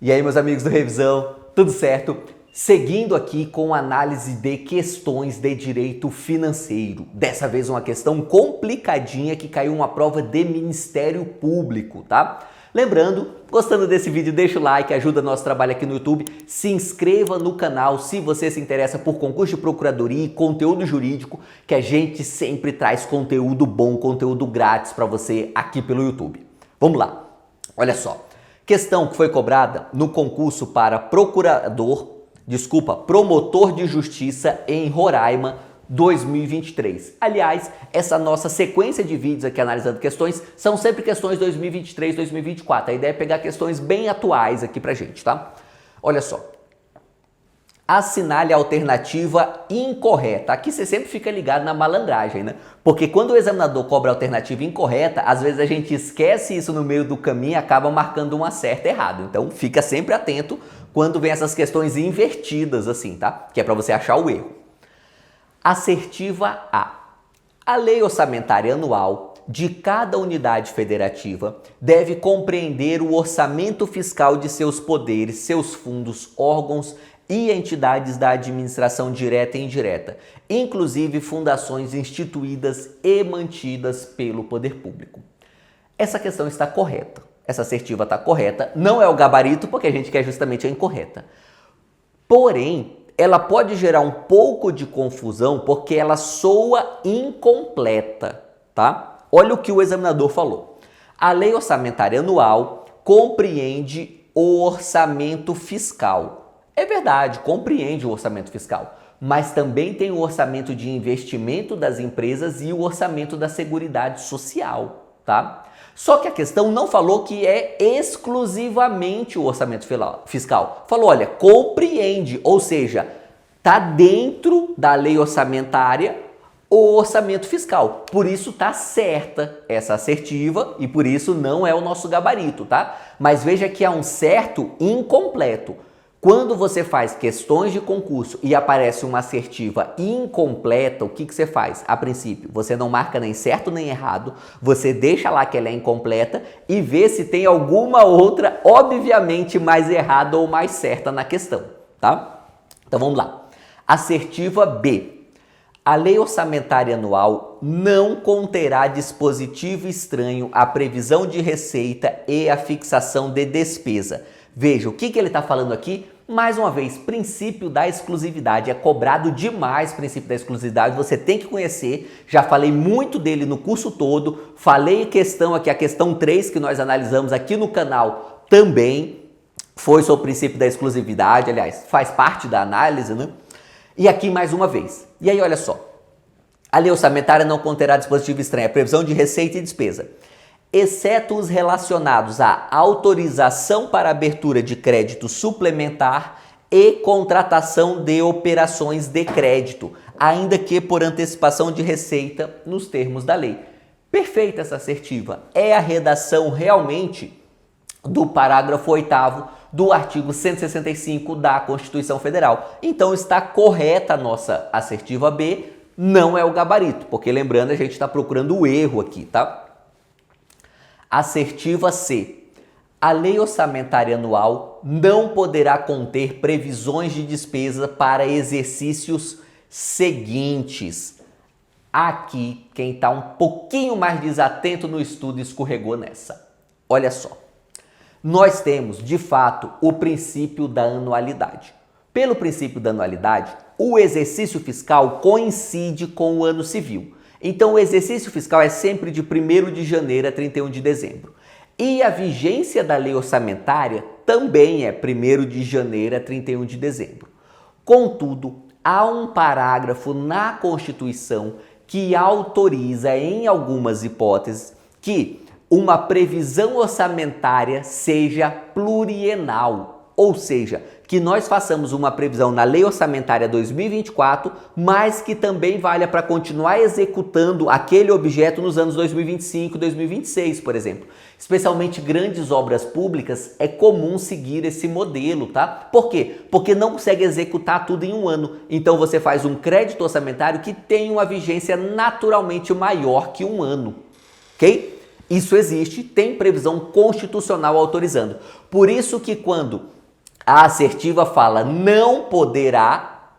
E aí, meus amigos do Revisão, tudo certo? Seguindo aqui com análise de questões de direito financeiro. Dessa vez uma questão complicadinha que caiu uma prova de Ministério Público, tá? Lembrando, gostando desse vídeo, deixa o like, ajuda nosso trabalho aqui no YouTube, se inscreva no canal se você se interessa por concurso de procuradoria e conteúdo jurídico, que a gente sempre traz conteúdo bom, conteúdo grátis para você aqui pelo YouTube. Vamos lá, olha só. Questão que foi cobrada no concurso para promotor de justiça em Roraima 2023. Aliás, essa nossa sequência de vídeos aqui analisando questões são sempre questões 2023, 2024. A ideia é pegar questões bem atuais aqui pra gente, tá? Olha só. Assinale a alternativa incorreta. Aqui você sempre fica ligado na malandragem, né? Porque quando o examinador cobra a alternativa incorreta, às vezes a gente esquece isso no meio do caminho e acaba marcando uma certa errado. Então fica sempre atento quando vem essas questões invertidas assim, tá? Que é para você achar o erro. Assertiva A. A lei orçamentária anual de cada unidade federativa deve compreender o orçamento fiscal de seus poderes, seus fundos, órgãos e entidades da administração direta e indireta, inclusive fundações instituídas e mantidas pelo poder público. Essa questão está correta, essa assertiva está correta, não é o gabarito porque a gente quer justamente a incorreta. Porém, ela pode gerar um pouco de confusão porque ela soa incompleta, tá? Olha o que o examinador falou. A lei orçamentária anual compreende o orçamento fiscal. É verdade, compreende o orçamento fiscal, mas também tem o orçamento de investimento das empresas e o orçamento da Seguridade Social, tá? Só que a questão não falou que é exclusivamente o orçamento fiscal. Falou, olha, compreende, ou seja, tá dentro da lei orçamentária o orçamento fiscal. Por isso tá certa essa assertiva e por isso não é o nosso gabarito, tá? Mas veja que há um certo incompleto. Quando você faz questões de concurso e aparece uma assertiva incompleta, o que você faz? A princípio, você não marca nem certo nem errado, você deixa lá que ela é incompleta e vê se tem alguma outra, obviamente, mais errada ou mais certa na questão, tá? Então vamos lá. Assertiva B. A lei orçamentária anual não conterá dispositivo estranho à previsão de receita e à fixação de despesa. Veja, o que ele está falando aqui? Mais uma vez, princípio da exclusividade. É cobrado demais o princípio da exclusividade, você tem que conhecer. Já falei muito dele no curso todo. Falei questão aqui, a questão 3 que nós analisamos aqui no canal também foi sobre o princípio da exclusividade. Aliás, faz parte da análise, né? E aqui mais uma vez. E aí, olha só. A lei orçamentária não conterá dispositivo estranho à previsão de receita e despesa, exceto os relacionados à autorização para abertura de crédito suplementar e contratação de operações de crédito, ainda que por antecipação de receita nos termos da lei. Perfeita essa assertiva. É a redação realmente do parágrafo 8º do artigo 165 da Constituição Federal. Então está correta a nossa assertiva B, não é o gabarito, porque lembrando a gente está procurando o erro aqui, tá? Assertiva C. A lei orçamentária anual não poderá conter previsões de despesa para exercícios seguintes. Aqui, quem está um pouquinho mais desatento no estudo escorregou nessa. Olha só. Nós temos, de fato, o princípio da anualidade. Pelo princípio da anualidade, o exercício fiscal coincide com o ano civil. Então, o exercício fiscal é sempre de 1º de janeiro a 31 de dezembro. E a vigência da lei orçamentária também é 1º de janeiro a 31 de dezembro. Contudo, há um parágrafo na Constituição que autoriza, em algumas hipóteses, que uma previsão orçamentária seja plurienal, ou seja, que nós façamos uma previsão na Lei Orçamentária 2024, mas que também valha para continuar executando aquele objeto nos anos 2025 e 2026, por exemplo. Especialmente grandes obras públicas, é comum seguir esse modelo, tá? Por quê? Porque não consegue executar tudo em um ano. Então você faz um crédito orçamentário que tem uma vigência naturalmente maior que um ano, ok? Isso existe, tem previsão constitucional autorizando. Por isso que quando a assertiva fala não poderá,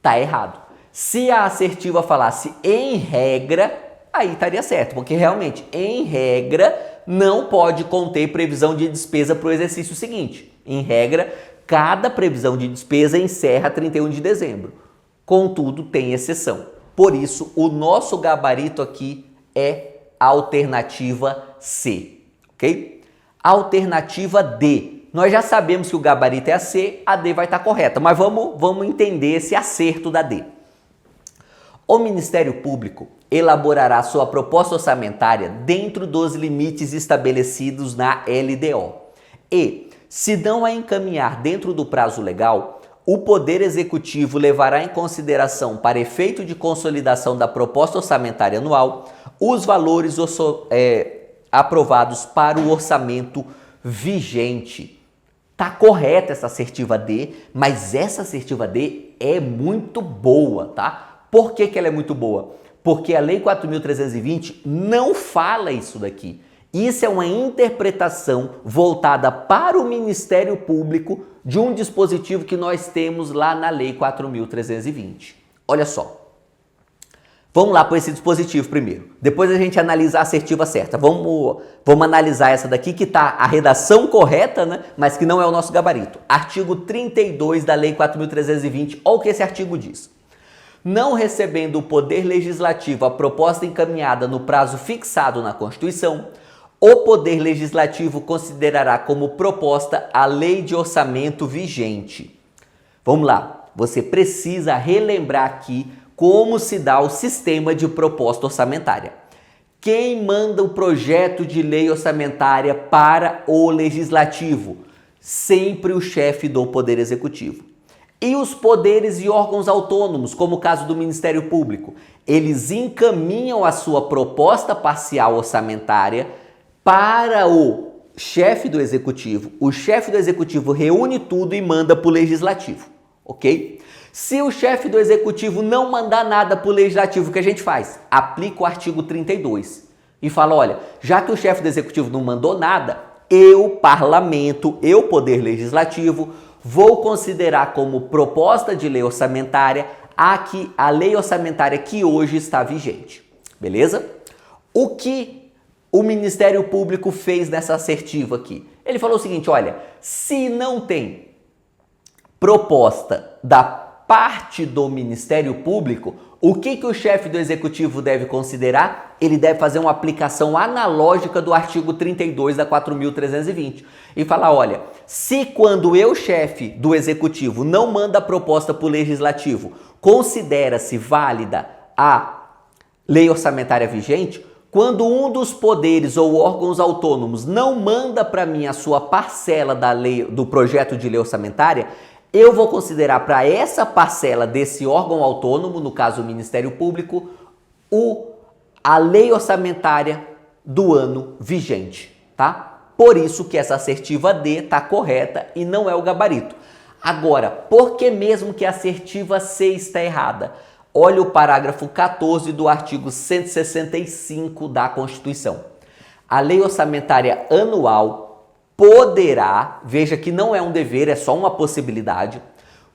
tá errado. Se a assertiva falasse em regra, aí estaria certo, porque realmente, em regra, não pode conter previsão de despesa para o exercício seguinte. Em regra, cada previsão de despesa encerra 31 de dezembro. Contudo, tem exceção. Por isso, o nosso gabarito aqui é a alternativa C, ok? Alternativa D. Nós já sabemos que o gabarito é a C, a D vai estar correta, mas vamos entender esse acerto da D. O Ministério Público elaborará sua proposta orçamentária dentro dos limites estabelecidos na LDO. E, se não a encaminhar dentro do prazo legal, o Poder Executivo levará em consideração, para efeito de consolidação da proposta orçamentária anual, os valores aprovados para o orçamento vigente. Tá correta essa assertiva D, mas essa assertiva D é muito boa, tá? Por que ela é muito boa? Porque a Lei 4.320 não fala isso daqui. Isso é uma interpretação voltada para o Ministério Público de um dispositivo que nós temos lá na Lei 4.320. Olha só. Vamos lá para esse dispositivo primeiro. Depois a gente analisa a assertiva certa. Vamos analisar essa daqui que está a redação correta, né? Mas que não é o nosso gabarito. Artigo 32 da Lei 4.320. Olha o que esse artigo diz. Não recebendo o Poder Legislativo a proposta encaminhada no prazo fixado na Constituição, o Poder Legislativo considerará como proposta a Lei de Orçamento vigente. Vamos lá, você precisa relembrar aqui como se dá o sistema de proposta orçamentária. Quem manda o projeto de lei orçamentária para o Legislativo? Sempre o chefe do Poder Executivo. E os poderes e órgãos autônomos, como o caso do Ministério Público, eles encaminham a sua proposta parcial orçamentária para o chefe do Executivo. O chefe do Executivo reúne tudo e manda para o Legislativo, ok? Se o chefe do Executivo não mandar nada para o Legislativo, o que a gente faz? Aplica o artigo 32 e fala, olha, já que o chefe do Executivo não mandou nada, eu, Parlamento, eu, Poder Legislativo, vou considerar como proposta de lei orçamentária a lei orçamentária que hoje está vigente. Beleza? O que o Ministério Público fez nessa assertiva aqui? Ele falou o seguinte, olha, se não tem proposta da parte do Ministério Público, o que o chefe do Executivo deve considerar? Ele deve fazer uma aplicação analógica do artigo 32 da 4.320 e falar, olha, se quando eu, chefe do Executivo, não manda a proposta para o Legislativo, considera-se válida a lei orçamentária vigente, quando um dos poderes ou órgãos autônomos não manda para mim a sua parcela da lei, do projeto de lei orçamentária, eu vou considerar para essa parcela desse órgão autônomo, no caso o Ministério Público, a lei orçamentária do ano vigente, tá? Por isso que essa assertiva D está correta e não é o gabarito. Agora, por que mesmo que a assertiva C está errada? Olha o parágrafo 14 do artigo 165 da Constituição. A lei orçamentária anual poderá, veja que não é um dever, é só uma possibilidade,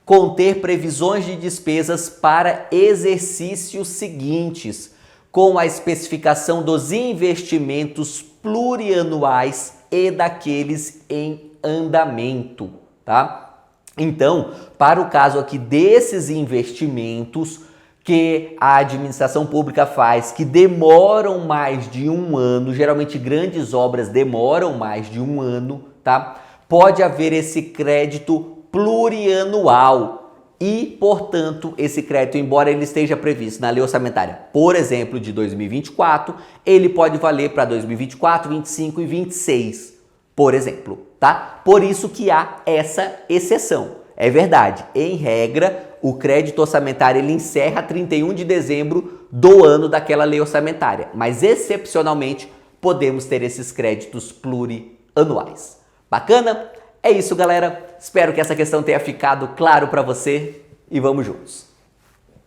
conter previsões de despesas para exercícios seguintes, com a especificação dos investimentos plurianuais e daqueles em andamento, tá? Então, para o caso aqui desses investimentos que a administração pública faz, que demoram mais de um ano, geralmente grandes obras demoram mais de um ano, tá? Pode haver esse crédito plurianual e, portanto, esse crédito, embora ele esteja previsto na lei orçamentária, por exemplo, de 2024, ele pode valer para 2024, 2025 e 2026, por exemplo, tá? Por isso que há essa exceção. É verdade, em regra, o crédito orçamentário ele encerra 31 de dezembro do ano daquela lei orçamentária, mas excepcionalmente podemos ter esses créditos plurianuais. Bacana? É isso, galera. Espero que essa questão tenha ficado claro para você e vamos juntos.